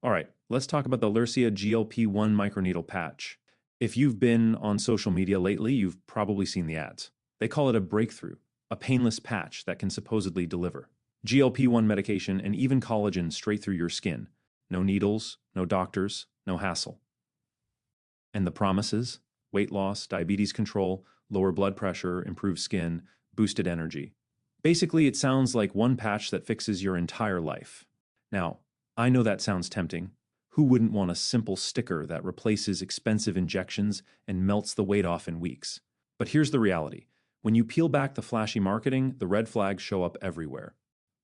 All right, let's talk about the Lercea GLP-1 Microneedle patch. If you've been on social media lately, you've probably seen the ads. They call it a breakthrough, a painless patch that can supposedly deliver GLP-1 medication and even collagen straight through your skin. No needles, no doctors, no hassle. And the promises? Weight loss, diabetes control, lower blood pressure, improved skin, boosted energy. Basically, it sounds like one patch that fixes your entire life. Now, I know that sounds tempting. Who wouldn't want a simple sticker that replaces expensive injections and melts the weight off in weeks? But here's the reality. When you peel back the flashy marketing, the red flags show up everywhere.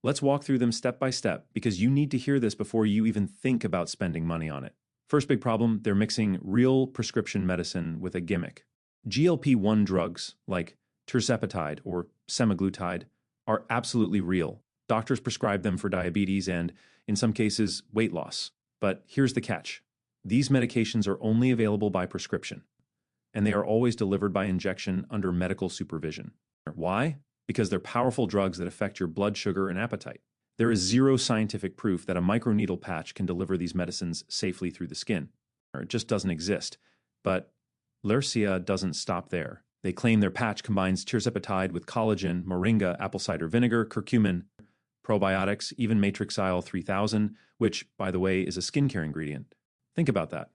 Let's walk through them step by step because you need to hear this before you even think about spending money on it. First big problem, they're mixing real prescription medicine with a gimmick. GLP-1 drugs like tirzepatide or semaglutide are absolutely real. Doctors prescribe them for diabetes and, in some cases, weight loss. But here's the catch. These medications are only available by prescription, and they are always delivered by injection under medical supervision. Why? Because they're powerful drugs that affect your blood sugar and appetite. There is zero scientific proof that a microneedle patch can deliver these medicines safely through the skin. It just doesn't exist. But Lercea doesn't stop there. They claim their patch combines tirzepatide with collagen, moringa, apple cider vinegar, curcumin, probiotics, even Matrixyl 3000, which, by the way, is a skincare ingredient. Think about that.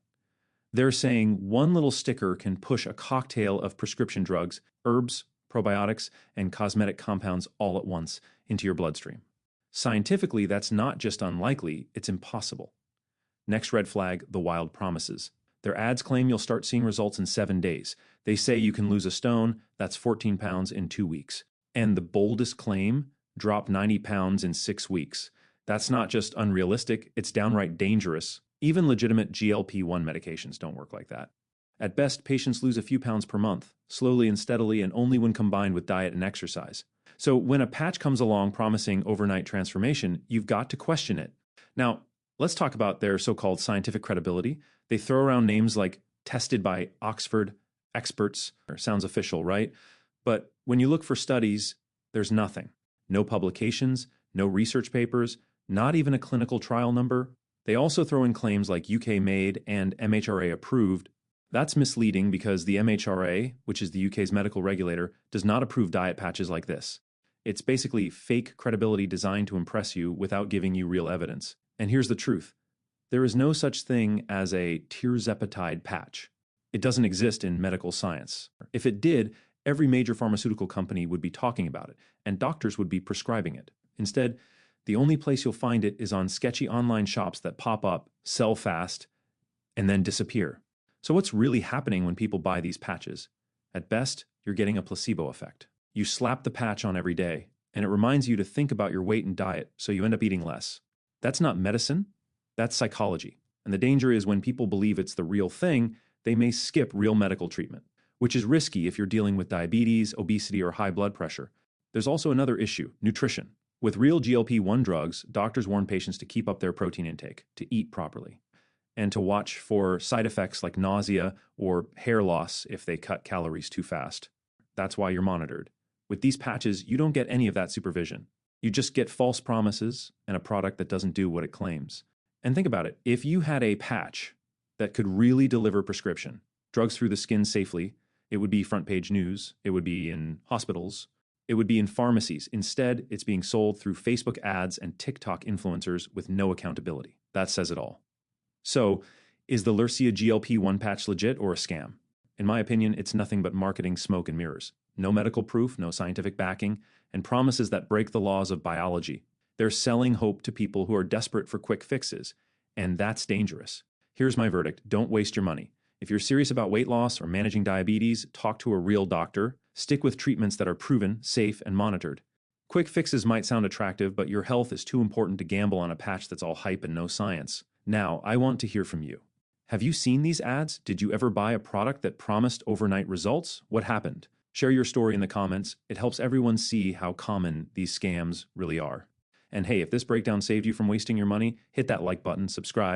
They're saying one little sticker can push a cocktail of prescription drugs, herbs, probiotics, and cosmetic compounds all at once into your bloodstream. Scientifically, that's not just unlikely, it's impossible. Next red flag, the wild promises. Their ads claim you'll start seeing results in 7 days. They say you can lose a stone, that's 14 pounds in 2 weeks. And the boldest claim, drop 90 pounds in 6 weeks. That's not just unrealistic, it's downright dangerous. Even legitimate GLP-1 medications don't work like that. At best, patients lose a few pounds per month, slowly and steadily, and only when combined with diet and exercise. So when a patch comes along promising overnight transformation, you've got to question it. Now, let's talk about their so-called scientific credibility. They throw around names like tested by Oxford experts. Sounds official, right? But when you look for studies, there's nothing. No publications, no research papers, not even a clinical trial number. They also throw in claims like UK made and MHRA approved. That's misleading because the MHRA, which is the UK's medical regulator, does not approve diet patches like this. It's basically fake credibility designed to impress you without giving you real evidence. And here's the truth. There is no such thing as a tirzepatide patch. It doesn't exist in medical science. If it did, every major pharmaceutical company would be talking about it, and doctors would be prescribing it. Instead, the only place you'll find it is on sketchy online shops that pop up, sell fast, and then disappear. So what's really happening when people buy these patches? At best, you're getting a placebo effect. You slap the patch on every day, and it reminds you to think about your weight and diet, so you end up eating less. That's not medicine, that's psychology. And the danger is when people believe it's the real thing, they may skip real medical treatment, which is risky if you're dealing with diabetes, obesity, or high blood pressure. There's also another issue, nutrition. With real GLP-1 drugs, doctors warn patients to keep up their protein intake, to eat properly, and to watch for side effects like nausea or hair loss if they cut calories too fast. That's why you're monitored. With these patches, you don't get any of that supervision. You just get false promises and a product that doesn't do what it claims. And think about it. If you had a patch that could really deliver prescription, drugs through the skin safely, it would be front page news, it would be in hospitals, it would be in pharmacies. Instead, it's being sold through Facebook ads and TikTok influencers with no accountability. That says it all. So, is the Lercea GLP-1 patch legit or a scam? In my opinion, it's nothing but marketing smoke and mirrors. No medical proof, no scientific backing, and promises that break the laws of biology. They're selling hope to people who are desperate for quick fixes, and that's dangerous. Here's my verdict. Don't waste your money. If you're serious about weight loss or managing diabetes, talk to a real doctor. Stick with treatments that are proven, safe, and monitored. Quick fixes might sound attractive, but your health is too important to gamble on a patch that's all hype and no science. Now, I want to hear from you. Have you seen these ads? Did you ever buy a product that promised overnight results? What happened? Share your story in the comments. It helps everyone see how common these scams really are. And hey, if this breakdown saved you from wasting your money, hit that like button, subscribe,